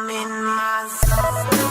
I'm in my zone.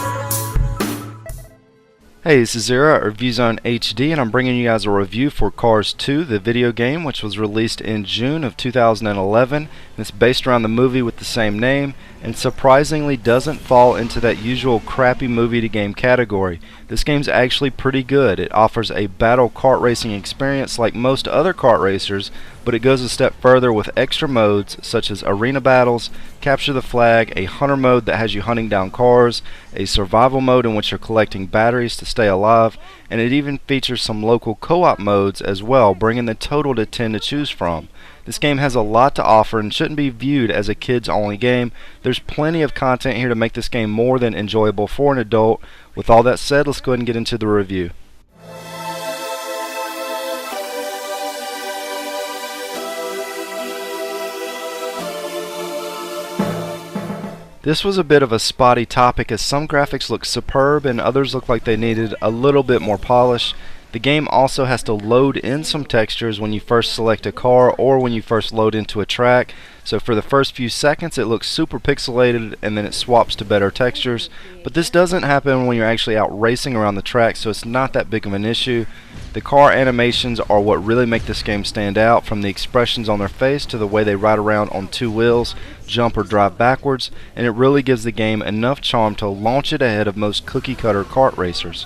Hey, this is Zero at ReviewZoneHD, and I'm bringing you guys a review for Cars 2, the video game, which was released in June of 2011. And it's based around the movie with the same name, and surprisingly doesn't fall into that usual crappy movie to game category. This game's actually pretty good. It offers a battle kart racing experience like most other kart racers, but it goes a step further with extra modes such as arena battles, capture the flag, a hunter mode that has you hunting down cars, a survival mode in which you're collecting batteries to stay alive, and it even features some local co-op modes as well, bringing the total to 10 to choose from. This game has a lot to offer and shouldn't be viewed as a kids-only game. There's plenty of content here to make this game more than enjoyable for an adult. With all that said, let's go ahead and get into the review. This was a bit of a spotty topic as some graphics look superb and others look like they needed a little bit more polish. The game also has to load in some textures when you first select a car or when you first load into a track. So for the first few seconds it looks super pixelated and then it swaps to better textures. But this doesn't happen when you're actually out racing around the track, so it's not that big of an issue. The car animations are what really make this game stand out, from the expressions on their face to the way they ride around on two wheels, jump or drive backwards, and it really gives the game enough charm to launch it ahead of most cookie cutter kart racers.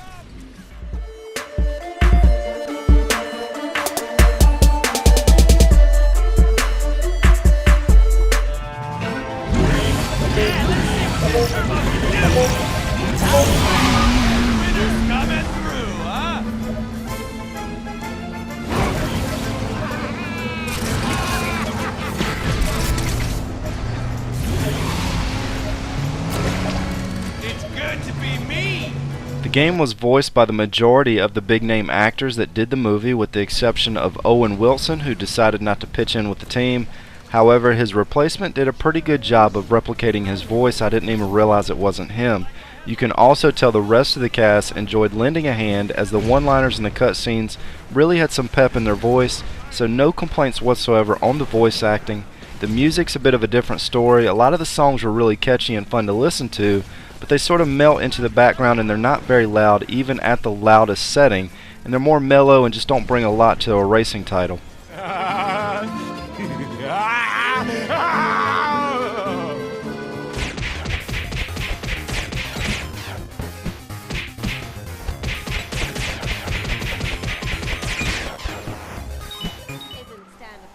The game was voiced by the majority of the big name actors that did the movie, with the exception of Owen Wilson, who decided not to pitch in with the team. However, his replacement did a pretty good job of replicating his voice. I didn't even realize it wasn't him. You can also tell the rest of the cast enjoyed lending a hand, as the one-liners in the cutscenes really had some pep in their voice, so no complaints whatsoever on the voice acting. The music's a bit of a different story. A lot of the songs were really catchy and fun to listen to, but they sort of melt into the background and they're not very loud even at the loudest setting, and they're more mellow and just don't bring a lot to a racing title.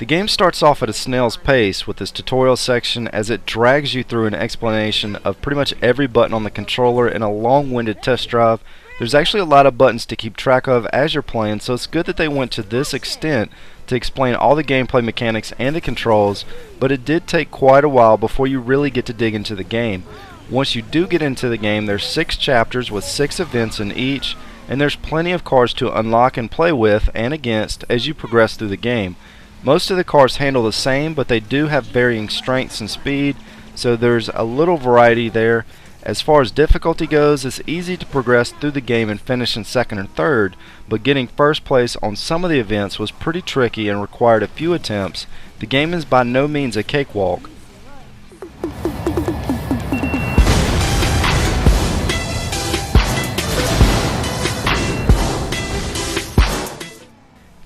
The game starts off at a snail's pace with this tutorial section as it drags you through an explanation of pretty much every button on the controller in a long-winded test drive. There's actually a lot of buttons to keep track of as you're playing, so it's good that they went to this extent to explain all the gameplay mechanics and the controls, but it did take quite a while before you really get to dig into the game. Once you do get into the game, there's 6 chapters with 6 events in each, and there's plenty of cars to unlock and play with and against as you progress through the game. Most of the cars handle the same, but they do have varying strengths and speed, so there's a little variety there. As far as difficulty goes, it's easy to progress through the game and finish in second and third, but getting first place on some of the events was pretty tricky and required a few attempts. The game is by no means a cakewalk.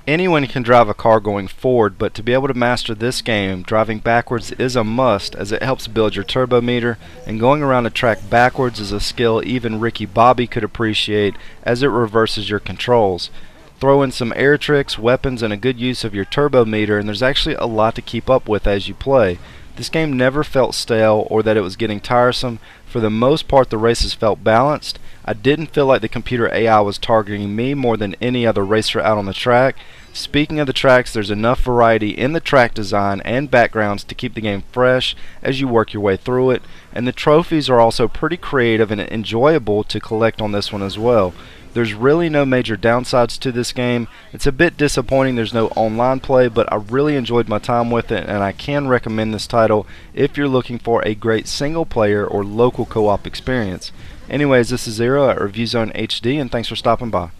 Anyone can drive a car going forward, but to be able to master this game, driving backwards is a must, as it helps build your turbo meter, and going around a track backwards is a skill even Ricky Bobby could appreciate, as it reverses your controls. Throw in some air tricks, weapons, and a good use of your turbo meter, and there's actually a lot to keep up with as you play. This game never felt stale or that it was getting tiresome. For the most part, the races felt balanced. I didn't feel like the computer AI was targeting me more than any other racer out on the track. Speaking of the tracks, there's enough variety in the track design and backgrounds to keep the game fresh as you work your way through it, and the trophies are also pretty creative and enjoyable to collect on this one as well. There's really no major downsides to this game. It's a bit disappointing there's no online play, but I really enjoyed my time with it, and I can recommend this title if you're looking for a great single player or local co-op experience. Anyways, this is Zero at ReviewZoneHD, and thanks for stopping by.